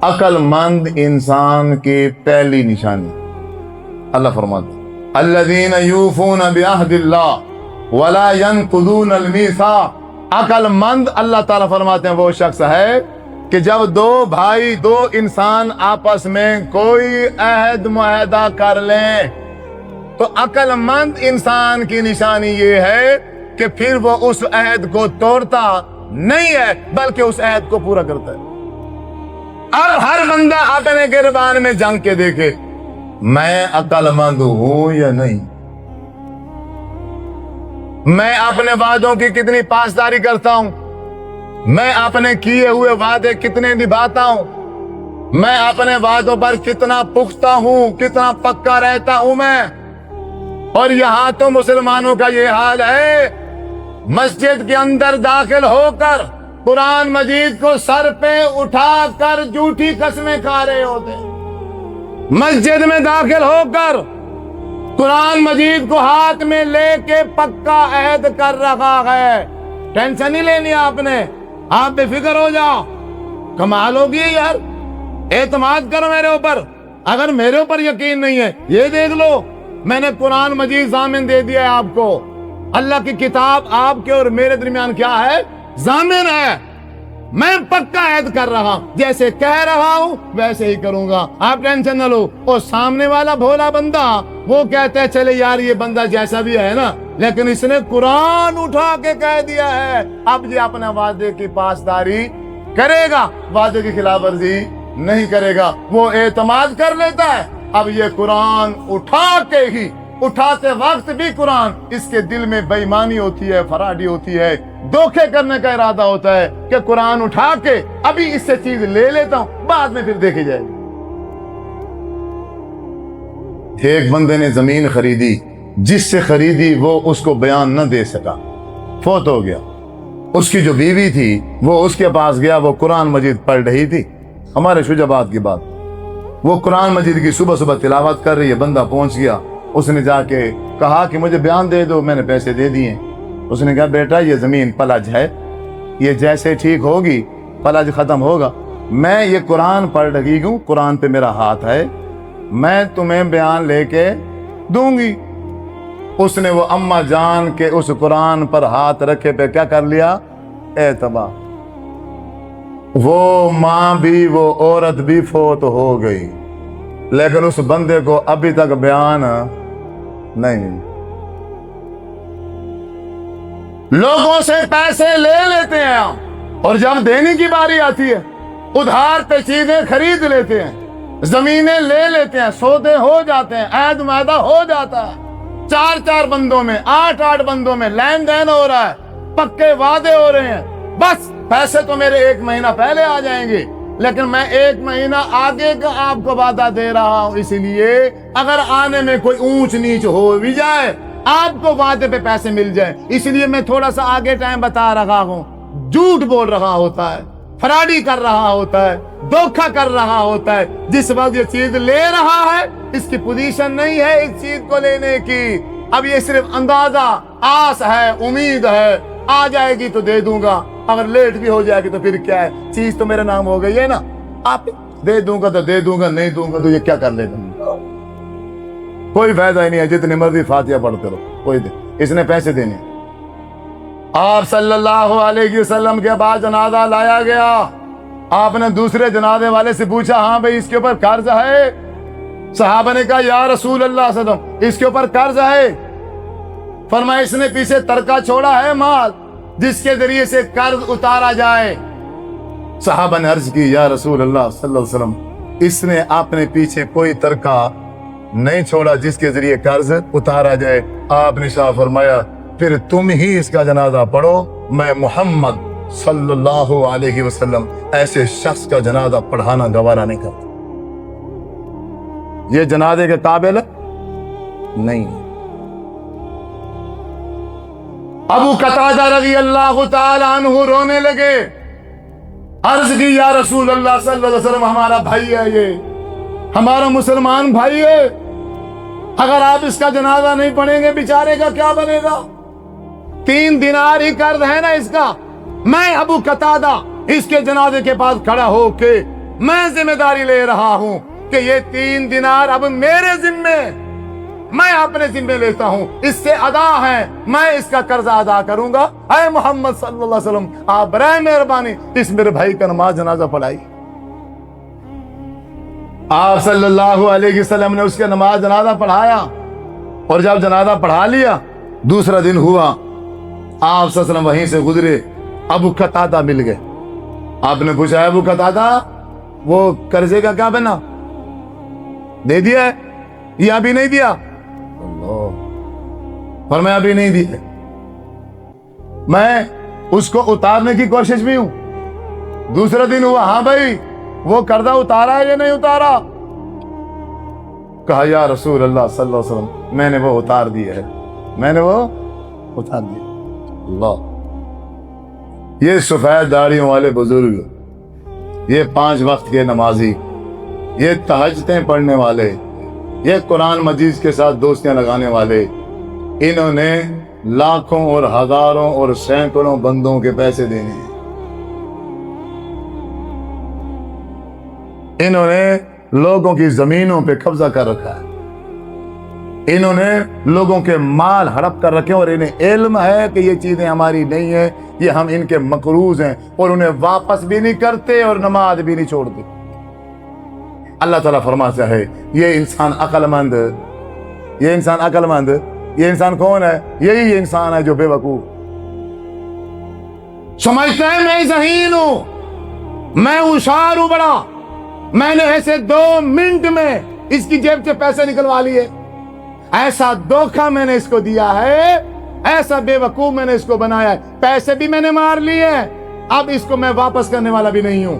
عقل مند انسان کی پہلی نشانی اللہ فرماتا الذین یوفون بعہد اللہ ولا ینقضون المیثاق۔ عقل مند اللہ تعالیٰ فرماتے ہیں وہ شخص ہے کہ جب دو بھائی دو انسان آپس میں کوئی عہد معاہدہ کر لیں تو عقل مند انسان کی نشانی یہ ہے کہ پھر وہ اس عہد کو توڑتا نہیں ہے بلکہ اس عہد کو پورا کرتا ہے۔ اب ہر بندہ اپنے گربان میں جنگ کے دیکھے میں عقل مند ہوں یا نہیں، میں اپنے وعدوں کی کتنی پاسداری کرتا ہوں، میں اپنے کیے ہوئے وعدے کتنے نبھاتا ہوں، میں اپنے وعدوں پر کتنا پختہ ہوں، کتنا پکا رہتا ہوں میں۔ اور یہاں تو مسلمانوں کا یہ حال ہے، مسجد کے اندر داخل ہو کر قرآن مجید کو سر پہ اٹھا کر جھوٹی قسمیں کھا رہے ہوتے ہیں، مسجد میں داخل ہو کر قرآن مجید کو ہاتھ میں لے کے پکا عہد کر رہا ہے۔ ٹینشن نہیں لینی آپ نے، آپ بے فکر ہو جاؤ، کمال ہوگی یار، اعتماد کرو میرے اوپر۔ اگر میرے اوپر یقین نہیں ہے یہ دیکھ لو، میں نے قرآن مجید ضامن دے دیا ہے آپ کو، اللہ کی کتاب آپ کے اور میرے درمیان کیا ہے؟ ضامن ہے۔ میں پکا عہد کر رہا ہوں، جیسے کہہ رہا ہوں ویسے ہی کروں گا، آپ ٹینشن نہ لو۔ اور سامنے والا بھولا بندہ وہ کہتے ہیں چلے یار یہ بندہ جیسا بھی ہے نا لیکن اس نے قرآن اٹھا کے کہہ دیا ہے، اب یہ اپنے وعدے کی پاسداری کرے گا، وعدے کی خلاف ورزی نہیں کرے گا، وہ اعتماد کر لیتا ہے۔ اب یہ قرآن اٹھاتے وقت بھی قرآن اس کے دل میں بے ایمانی ہوتی ہے، فراڈی ہوتی ہے، دھوکے کرنے کا ارادہ ہوتا ہے کہ قرآن اٹھا کے ابھی اس سے چیز لے لیتا ہوں بعد میں پھر دیکھی جائے گی۔ ایک بندے نے زمین خریدی، جس سے خریدی وہ اس کو بیان نہ دے سکا، فوت ہو گیا۔ اس کی جو بیوی تھی وہ اس کے پاس گیا، وہ قرآن مجید پڑھ رہی تھی، ہمارے شجابات کی بات، وہ قرآن مجید کی صبح صبح تلاوت کر رہی ہے، بندہ پہنچ گیا، اس نے جا کے کہا کہ مجھے بیان دے دو، میں نے پیسے دے دیے۔ اس نے کہا بیٹا یہ زمین پلج ہے، یہ جیسے ٹھیک ہوگی پلج ختم ہوگا، میں یہ قرآن پڑھ رہی ہوں، قرآن پہ میرا ہاتھ ہے، میں تمہیں بیان لے کے دوں گی۔ اس نے وہ اماں جان کے اس قرآن پر ہاتھ رکھے پہ کیا کر لیا؟ اعتبار۔ وہ ماں بھی وہ عورت بھی فوت ہو گئی، لیکن اس بندے کو ابھی تک بیان نہیں۔ لوگوں سے پیسے لے لیتے ہیں اور جب دینے کی باری آتی ہے ادھار پہ چیزیں خرید لیتے ہیں، زمینیں لے لیتے ہیں، سودے ہو جاتے ہیں، عہد معاہدہ ہو جاتا ہے، 4 بندوں میں 8 بندوں میں لین دین ہو رہا ہے، پکے وعدے ہو رہے ہیں، بس پیسے تو میرے 1 مہینہ پہلے آ جائیں گے لیکن میں 1 مہینہ آگے کا آپ کو وعدہ دے رہا ہوں، اسی لیے اگر آنے میں کوئی اونچ نیچ ہو بھی جائے آپ کو وعدے پہ پیسے مل جائے، اس لیے میں تھوڑا سا آگے ٹائم بتا رہا ہوں۔ جھوٹ بول رہا ہوتا ہے، فراڈی کر رہا ہوتا ہے، دھوکہ کر رہا ہوتا ہے، جس وقت یہ چیز لے رہا ہے اس کی پوزیشن نہیں ہے اس چیز کو لینے کی، اب یہ صرف اندازہ، آس ہے، امید ہے، آ جائے گی تو دے دوں گا، اگر لیٹ بھی ہو جائے گی تو پھر کیا ہے، چیز تو میرے نام ہو گئی ہے نا، آپ دے دوں گا تو دے دوں گا، نہیں دوں گا تو یہ کیا کر لے گا، کوئی فائدہ ہی نہیں ہے، جتنی مرضی فاتحہ پڑھتے رہو، کوئی دے، اس نے پیسے دینے۔ آپ صلی اللہ علیہ وسلم کے بعد جنازہ لایا گیا، آپ نے دوسرے جنازے والے سے پوچھا ہاں بھئی اس کے اوپر قرض ہے؟ صحابہ نے کہا یا رسول اللہ صلی اللہ علیہ وسلم اس کے اوپر قرض ہے؟ فرمایا اس نے پیچھے ترکہ چھوڑا ہے مال جس کے ذریعے سے قرض اتارا جائے۔ صحابہ نے عرض کی یا رسول اللہ صلی اللہ علیہ وسلم اس نے اپنے پیچھے کوئی ترکہ نہیں چھوڑا جس کے ذریعے قرض اتارا جائے۔ آپ نے شاہ فرمایا پھر تم ہی اس کا جنازہ پڑھو، میں محمد صلی اللہ علیہ وسلم ایسے شخص کا جنازہ پڑھانا گوارا نہیں کرتا، یہ جنازے کے قابل نہیں۔ ابو قتادہ رضی اللہ تعالی عنہ رونے لگے، عرض کی یا رسول اللہ صلی اللہ علیہ وسلم ہمارا بھائی ہے، یہ ہمارا مسلمان بھائی ہے، اگر آپ اس کا جنازہ نہیں پڑھیں گے بیچارے کا کیا بنے گا؟ 3 دینار ہی قرض ہے نا اس کا۔ میں ابو قتادہ اس کے جنازے کے پاس کھڑا ہو کے میں ذمہ داری لے رہا ہوں کہ یہ 3 دینار اب میرے ذمے، میں اپنے ذمے لیتا ہوں، اس سے ادا ہے، میں اس کا قرض ادا کروں گا۔ اے محمد صلی اللہ علیہ وسلم، آپ برائے مہربانی اس میرے بھائی کا نماز جنازہ پڑھائی۔ آپ صلی اللہ علیہ وسلم نے اس کے نماز جنازہ پڑھایا، اور جب جنازہ پڑھا لیا، دوسرا دن ہوا، آپ صلی اللہ علیہ وسلم وہیں سے گزرے، ابو قتادہ مل گئے۔ آپ نے پوچھا ابو قتادہ وہ قرضے کا کیا بنا، دے دیا ہے یا ابھی نہیں دیا؟ اللہ، فرمایا ابھی نہیں دیا، میں اس کو اتارنے کی کوشش بھی ہوں۔ دوسرا دن ہوا، ہاں بھائی وہ قرضہ اتارا ہے یا نہیں اتارا؟ کہا یا رسول اللہ صلی اللہ علیہ وسلم میں نے وہ اتار دیا ہے، میں نے وہ اتار دیا۔ اللہ، یہ سفید داڑھیوں والے بزرگ، یہ 5 وقت کے نمازی، یہ تہجدیں پڑھنے والے، یہ قرآن مجید کے ساتھ دوستیاں لگانے والے، انہوں نے لاکھوں اور ہزاروں اور سینکڑوں بندوں کے پیسے دینے ہیں۔ انہوں نے لوگوں کی زمینوں پہ قبضہ کر رکھا ہے، انہوں نے لوگوں کے مال ہڑپ کر رکھے، اور انہیں علم ہے کہ یہ چیزیں ہماری نہیں ہیں، یہ ہم ان کے مقروض ہیں، اور انہیں واپس بھی نہیں کرتے اور نماز بھی نہیں چھوڑتے۔ اللہ تعالیٰ فرماتا ہے یہ انسان عقل مند، یہ انسان عقل مند، یہ انسان کون ہے؟ یہی انسان ہے جو بے وقوف سمجھتا ہے میں ذہین ہوں، میں ہوشیار ہوں بڑا، میں نے ایسے 2 منٹ میں اس کی جیب سے پیسے نکلوا لیے، ایسا دھوکہ میں نے اس کو دیا ہے، ایسا بے وقوف میں نے اس کو بنایا ہے، پیسے بھی میں نے مار لیے، اب اس کو میں واپس کرنے والا بھی نہیں ہوں۔